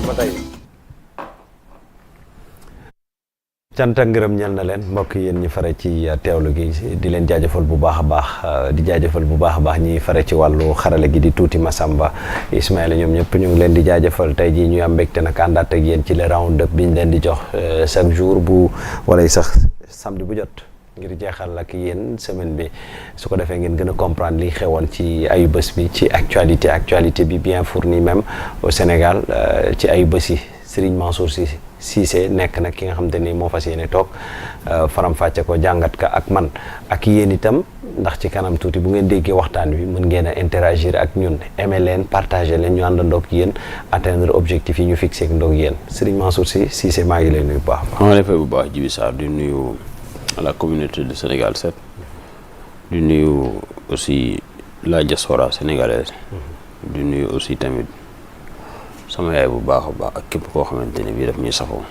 ba tey cant ak ngërëm ñel na leen mbokk yéen ñi fare ci teewlu gi di leen jaajëfal bu baax a baax di jaajëfal bu baax a baax ñi fare ci wàllu xarale gi di tuuti Massamba Ismaïla ñoom ñëpp ñu ngi leen di jaajëfal tey jii ñu am mbégte nag àndaat ak yéen ci le round up bi ñu leen di jox chaque jour bu wala sax samedi bu jot ngir jeexal ak yéen semaine bi su ko defee ngeen gën a comprendre li xewoon ci ayu bés bi ci actualité bi bien fournie même au Sénégal ci ayu bés yi Serigne Mansour Sy Cissé nekk nag ki nga xamante ni moo fas yéene toog faram-fàcce ko jàngat ka ak man ak yéen itam ndax ci kanam tuuti bu ngeen déggee waxtaan wi mën ngeen a interagir ak ñun aimer leen partager leen ñu àndandoo ak yéen atteindre objectif yi ñu fixé ak ndoog yéen Serigne Mansour Sy Cissé maa ngi lay nuyu bu baax. maa ngi lay fay bu baax Djibi Sarr di nuyu la communauté de Sénégal 7 di nuyu aussi la diaspora sénégalaise di nuyu aussi tamit sama yaay bu baax a baax ak képp koo xamante ne bii daf ñuy safoo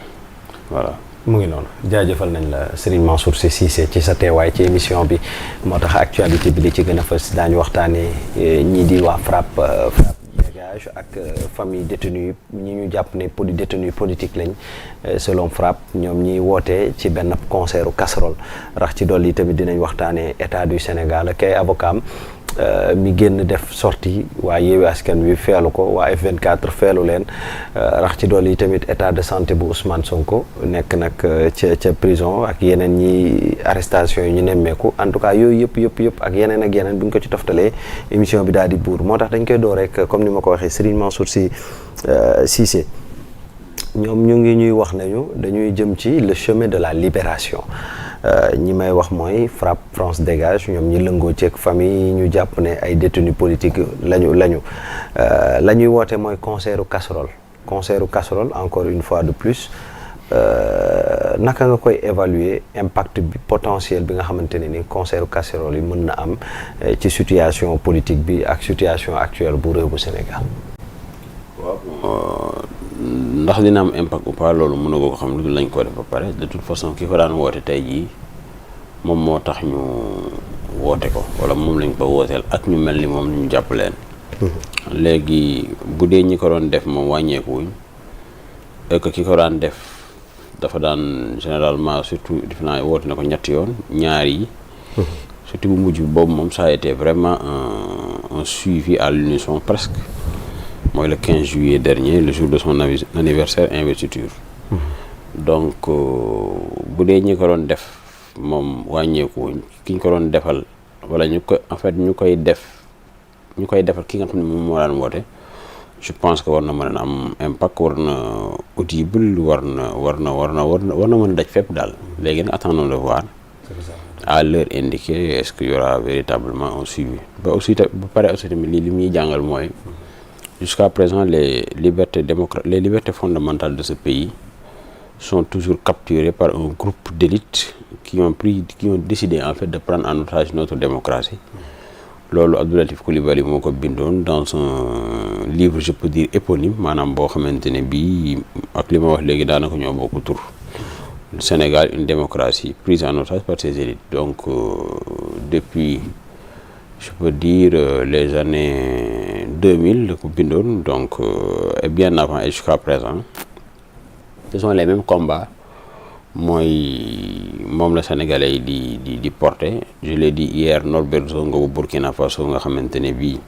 voilà. mu ngi noonu jaajëfal nañ la Serigne Mansour Sy Cissé ci sa teewaay ci émission bi moo tax actualité bi li ci gën a fës daañu waxtaanee ñii di waa FRAPP dégage ak famille détenu ñi ñu jàpp ne détenu politique lañ selon FRAPP ñoom ñiy woote ci benn concertu casserole rax ci dolli tamit dinañ waxtaanee état du Sénégal ak ay avocat am mi génn def sortie waa Yewwi Askan Wi feelu ko waa F24 feelu leen rax ci dolli tamit état de santé bu Ousmane Sonko nekk nag ca prison ak yeneen ñi arrestation yi ñu nemmeeku en tout cas yooyu yëpp ak yeneen bu ñu ko ci toftalee émission bi daal di buur moo tax dañ koy door rek comme ni ma ko waxee Serigne Mansour Sy Cissé ñoom ñu ngi ñuy wax nañu dañuy jëm ci le chemin de la libération ñi may wax mooy FRAPP France Dégage ñoom ñi lëngoo ci ak famille yi ñu jàpp ne ay détenus politiques la ñuy woote mooy concertu casserole encore une fois de plus naka nga koy évaluer impact bi potentiel bi nga xamante ne ni concertu casserole yi mën na am ci situation politique bi ak situation actuelle bu réew bu Sénégal. waaw ndax dina am impact ou pas loolu mën na ko xam lu lañ ko def ba pare de toute façon ki ko daan woote tey jii moom moo tax ñu woote ko wala moom lañ ko wooteel ak ñu mel ni moom ñu jàpp leen. léegi bu dee ñi ko doon def moom wàññeeku wuñ et que ki ko daan def dafa daan généralement surtout def naa woote na ko ñetti yoon ñaar yi. surtout bu mujj bi boobu moom ça a été vraiment un suivi à l'unisson presque. mooy le 15 juillet dernier le jour de son anniversaire investiture. Donc bu dee ñi ko doon def moom wàññeeku ki ñu ko doon defal wala ñu koy defal ki nga xam ne moom moo daan woote je pense que war na mën a am impact war na audible war na mën a daj fépp daal léegi nag attendons de voir à l'heure indiquée est-ce qu'il y aura véritablement un suivi ba pare aussi tamit li muy jàngal mooy. Jusqu'à présent, les libertés fondamentales de ce pays sont toujours capturées par un groupe d'élites qui ont décidé en fait de prendre en otage notre démocratie. Loolu Abdou Latif Coulibaly moo ko bindoon dans un livre je peux dire éponyme maanaam boo xamante ne bii ak li ma wax léegi daanaka ñoo bokk tur. Le Sénégal, une démocratie prise en otage par ces élites. Donc depuis je peux dire les années 2000 la ko bindoon donc et bien avant et jusqu'à présent ce sont les mêmes combats moom la Sénégalais yi di porter je l'ai dit hier Norbert Zongo bu Burkina Faso nga xamante ne bii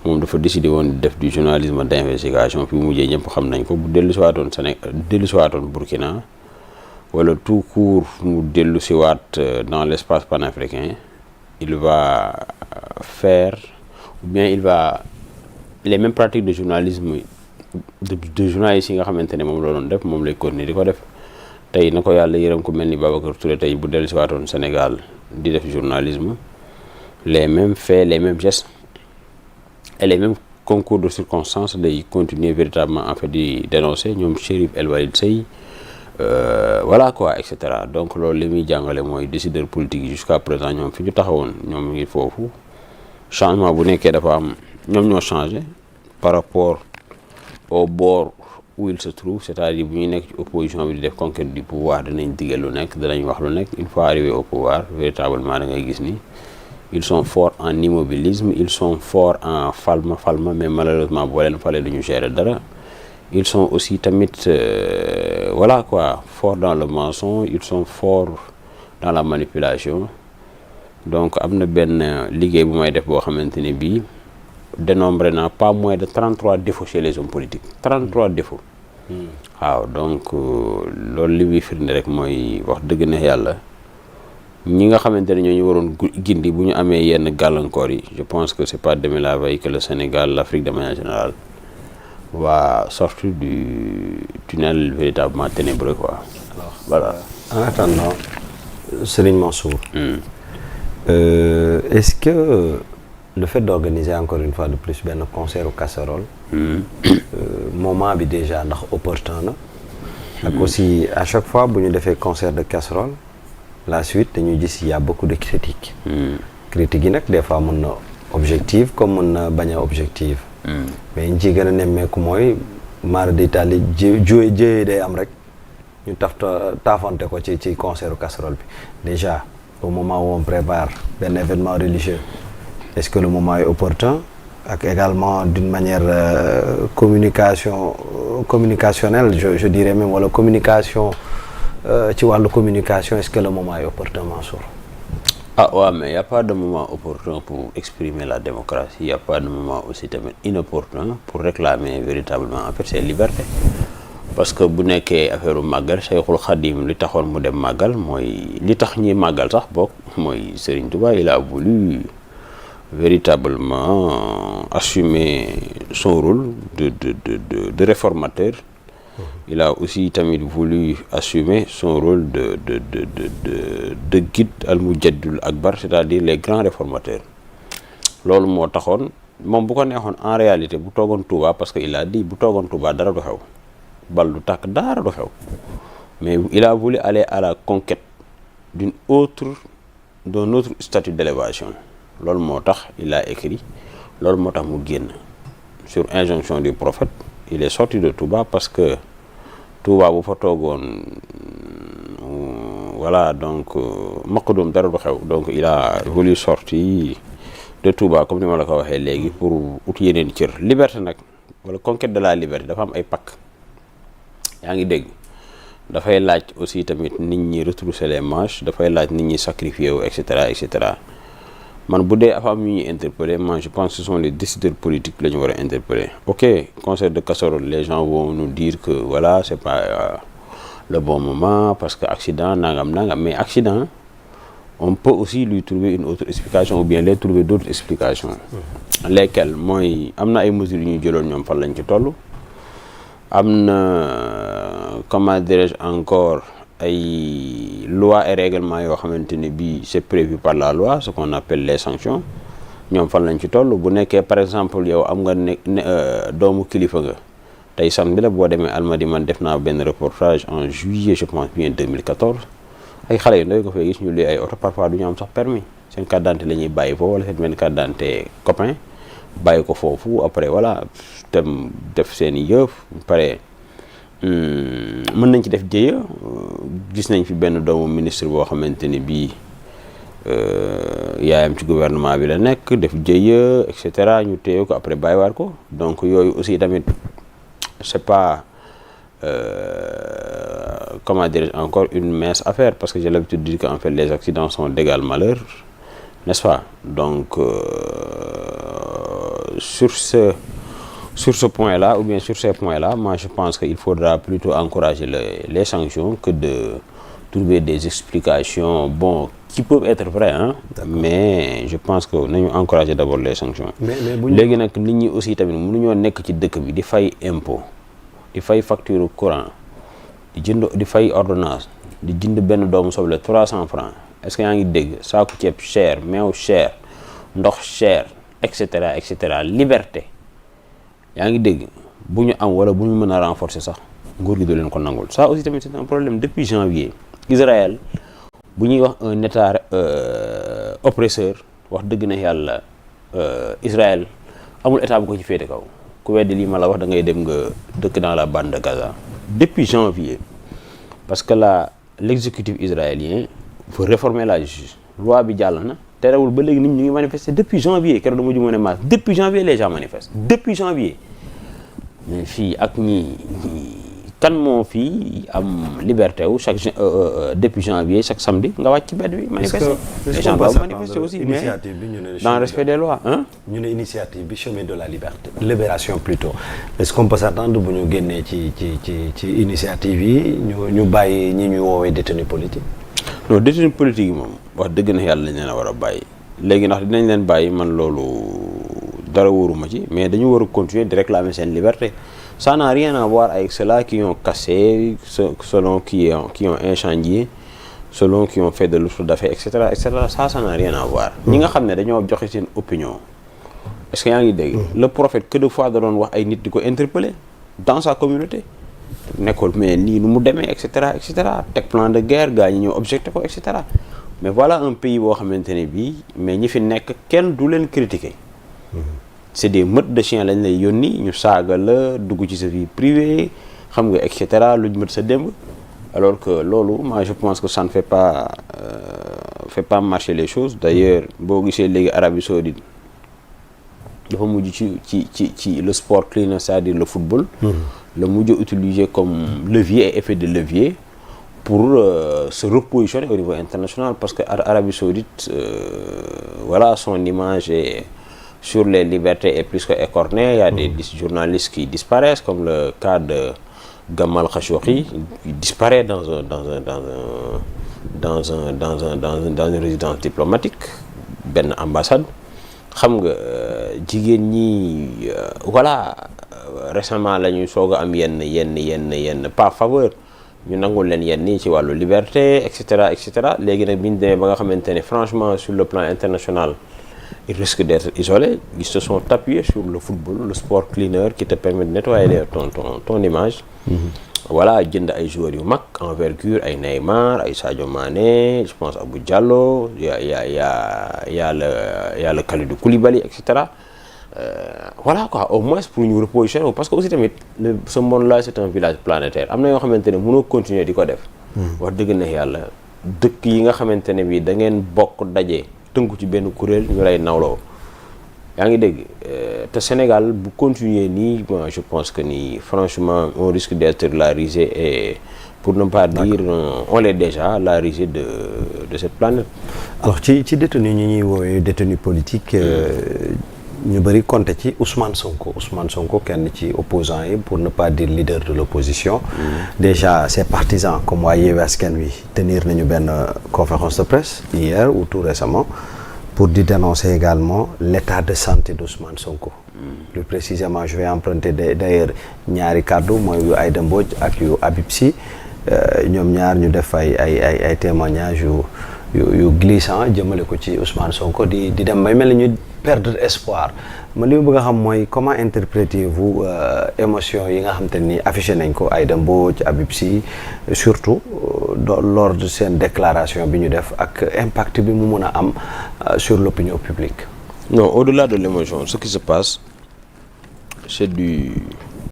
moom dafa décidé woon def du journalisme d'investigation fi mu mujjee ñëpp xam nañ ko bu dellusiwaatoon Burkina wala tout court mu dellusiwaat dans l'espace panafricain il va faire ou bien les mêmes pratiques de journalisme de journalistes yi nga xamante ne moom la doon def moom lay continuer di ko def tey na ko yàlla yërëm ko mel ni Babacar Touré tey bu dellu si waatoon Sénégal di def journalisme les mêmes faits les mêmes gestes et les mêmes concours de circonstances day continuer véritablement en fait di dénoncer ñoom Chérif El Walid Sey voilà quoi et cetera donc loolu li muy jàngale mooy décideur politique yi jusqu'à présent ñoom fi ñu taxawoon ñoom ngi foofu changement bu nekkee dafa am ñoom ñoo changé par rapport au bord où il se trouve c'est-à-dire bu ñuy nekk ci opposition bi di def conquête du pouvoir danañ digal lu nekk danañ wax lu nekk une fois arrivé au pouvoir véritablement da ngay gis ni ils sont forts en immobilisme ils sont forts en falma mais malheureusement boo leen falee du ñu gérer dara ils sont aussi tamit voilà quoi, forts dans le mensonge, ils sont forts dans la manipulation. Donc am na benn liggéey bu may def boo xamante ne bii dénombré naa pas moins de 33 défauts chez les hommes politiques 33 défauts. waaw donc loolu li muy firnde rek mooy wax dëgg ne yàlla ñi nga xamante ne ñoo ñu waroon gindi bu ñu amee yenn gàllankoor yi, je pense que c'est pas demain la veille que le Sénégal, l'Afrique de manière générale va sortir du tunnel véritablement ténébreux quoi. Alors, voilà. En attendant, Serigne Mansour, est-ce que le fait d'organiser encore une fois de plus benn concert au casserole, moment bi déjà ndax opportun na, ak aussi à chaque fois bu ñu defee concert de casserole, la suite dañuy gis y a beaucoup de critiques. Critiques yi nag des fois mën na objective comme mën na bañ a objective. mais ñu ciy gën a nemmeeku mooy mara d'Italie jëye day am rek ñu taafante ko ci concert casserole bi. Déjà au moment où on prépare benn événement religieux, est-ce que le moment est opportun? Ak également d'une manière communicationnelle, je dirais même, wala communication ci wàllu communication, est-ce que le moment est opportun, Mansour? Ah ouais, mais il n'y a pas de moment opportun pour exprimer la démocratie, il n'y a pas de moment aussi tamit inopportun pour réclamer véritablement en fait ces libertés. Parce que bu nekkee affaire u màggal, Cheikhul Khadim li taxoon mu dem màggal mooy li tax ñi màggal sax bokk mooy Serigne Touba, il a voulu véritablement assumer son rôle de réformateur. Il a aussi tamit voulu assumer son rôle de guide al-mujaddidul akbar, c'est-à-dire les grands réformateurs. Loolu moo taxoon moom bu ko neexoon en réalité bu toogoon Touba, parce que il a dit bu toogoon Touba dara du xew, bal du tàkk dara du xew, mais il a voulu aller à la conquête d'un autre statut d'élévation. Loolu moo tax il a écrit, loolu moo tax mu génn sur injonction du prophète. Il est sorti de Touba parce que Touba bu fa toogoon voilà donc maqdum dara du xew, donc il a voulu sortir de Touba comme ni ma la ko waxee léegi pour ut yeneen cër. Liberté nag wala conquête de la liberté dafa am ay pakk, yaa ngi dégg, dafay laaj aussi tamit nit ñi retrousser les manches, dafay laaj nit ñi sacrifier wu et cetera et cetera. Man bu dee dafa am ñu ñuy interpeller, moi je pense que ce sont les décideurs politiques la ñu war a interpeller. Ok, concert de casserole, les gens vont nous dire que voilà c'est pas le bon moment parce que accident nangam, mais accident on peut aussi lui trouver une autre explication ou bien les trouver d'autres explications. Lesquelles mooy am na ay mesures yu ñu jëloon ñoom fan lañ ci toll, am na comment dirais-je encore ay lois et règlements yoo xamante ne bii c'est prévu par la loi, ce qu'on appelle les sanctions, ñoom fan lañ ci toll. Bu nekkee par exemple yow am nga doomu kilifa nga, tey san bi la boo demee Almadies, man def naa benn reportage en juillet je pense bien 2014, ay xale yu ndaw ko fay gis ñu luy ay oto, parfois du ñu am sax permis, seen carte d'identité la ñuy bàyyi foofu wala seen benn carte d'identité copain bàyyi ko foofu, après voilà dem def seen i yëf pare. Mën nañ ci def jëye. Gis nañ fi benn doomu ministre boo xamante ni bii yaayam ci gouvernement bi la nekk, def jëye et cetera, ñu téye ko après bàyyiwaat ko. Donc yooyu aussi tamit c'est pas comment dire encore une mince affaire, parce que j'ai l'habitude de dire qu'en fait les accidents sont d'égal malheur, n'est-ce pas? Donc sur ce point-là, ou bien sur ces points-là, moi je pense qu'il faudra plutôt encourager les sanctions que de trouver des explications, bon, qui peuvent être vraies, hein, mais je pense que nañu encourager d'abord les sanctions. Léegi nag nit ñi aussi tamit mënuñoo nekk ci dëkk bi di fay impôt, di fay facture courant, di fay ordonnance, di jënd benn doomu soble 300 francs. Est-ce que yaa ngi dégg saaku ceeb cher, meew cher, ndox cher, et cetera, liberté. Yaa ngi dégg bu ñu am wala bu ñu mën a renforcer sax nguur gi du leen ko nangul. Ça aussi tamit c'est un problème. Depuis janvier Israël bu ñuy wax un état oppresseur, wax dëgg na yàlla Israël amul état bu ko ci féete kaw. Ku weddi lii ma la wax da ngay dem nga dëkk dans la bande de Gaza. Depuis janvier, parce que l'exécutif israélien veut réformer la justice, loi bi jàll na, terewul ba léegi nit ñi ñu ngi manifester depuis janvier. Keroog dama ju ma ne maas depuis janvier les gens manifestent, depuis janvier. mais fii ak ñii kan moo fii am liberté wu depuis janvier chaque samedi nga wàcc ci mbedd bi manifester. les gens doivent manifester aussi mais dans le respect des lois ñu ne initiative bi chemin de la liberté libération plutôt est-ce qu'on peut s'attendre bu ñu génnee ci initiative yi ñu bàyyi ñi ñuy woowee détenu politique. non détenu politique yi moom wax dëgg na yàlla lañ leen a war a bàyyi léegi ndax dinañ leen bàyyi man loolu dara wóoruma ci mais dañu war a continuer di réclamer seen liberté. Ça n'a rien à voir avec ceux-là qui ont cassé, selon qui ont incendié, selon qui ont fait de l'outil d'affaires, etc., etc. Ça n'a rien à voir. ñi nga xam ne dañoo joxe seen opinion. est-ce que yaa ngi dégg. le prophète que de fois da doon wax ay nit di ko interpeller dans sa communauté. nekkul mais nii nu mu demee et cetera et cetera teg plan de guerre gars ñi ñëw objecté ko et cetera mais voilà un pays boo xamante ne bii mais ñi fi nekk kenn du leen critiquer. c'est des meutes de chiens lañ lay yónni ñu saaga la dugg ci sa vie privée xam nga et cetera luñ mët sa démb alors que loolu moi je pense que ça ne fait pas marcher les choses d'ailleurs boo gisee léegi Arabie Saoudite dafa mujj ci le sport clean c'est-à-dire le football la mujj utiliser comme levier et effet de levier pour se repositionner au niveau international parce que Arabie Saoudite voilà son image est sur les libertés est plus que écornée. Il y a des journalistes qui disparaissent, comme le cas de Gamal Khashoggi, qui disparaît dans une résidence diplomatique, benn ambassade. xam nga jigéen ñi voilà récemment la ñuy soog a am yenn pas faveur ñu nangul leen yenn nii ci wàllu liberté et cetera léegi nag bi ñu demee ba nga xamante ne franchement sur le plan international. Ils risquent d'être isolés. Ils se sont appuyés sur le football, le sport cleaner qui te permet de nettoyer ton image. Voilà, jënd ay joueurs yu mag envergure ay Neymar ay Sadio Mané je pense Abou Diallo y a le Kalidou Koulibaly et cetera voilà quoi au moins pour ñu repositionner parce que aussi tamit ce monde là c'est un village planétaire am na yoo xamante ne mënoo continuer di ko def. wax dëgg na yàlla dëkk yi nga xamante ne bii da ngeen bokk daje. tënku ci benn kuréel ñu lay nawloo yaa ngi dégg te Sénégal bu continuer nii moi je pense que nii franchement on risque d'être la risée et pour ne pas dire on l'est déjà la risée de cette planète. alors ci détenu ñi ñuy woowee détenu politique ñu bëri compté ci Ousmane Sonko kenn ci opposant yi pour ne pas dire leader de l'opposition déjà ses partisans comme waa Yewwi Askan Wi tenir nañu benn conférence de presse hier ou tout récemment pour di dénoncer également l'état de santé d'Ousmane Sonko plus précisément je vais emprunter d'ailleurs ñaari kàddu mooy yu Aïda Mbodj ak yu Habib Sy ñoom ñaar ñu def ay témoignages yu glissant jëmale ko ci Ousmane Sonko di dem bay mel ni ñu perdre espoir man li ma bëgg a xam mooy comment interprétez-vous émotion yi nga xam te ni affiché nañ ko Aïda Mbodj Habib Sy surtout lors de seen déclaration bi ñu def ak impact bi mu mun a am sur l'opinion publique. Non, au-delà de l'émotion ce qui se passe c'est du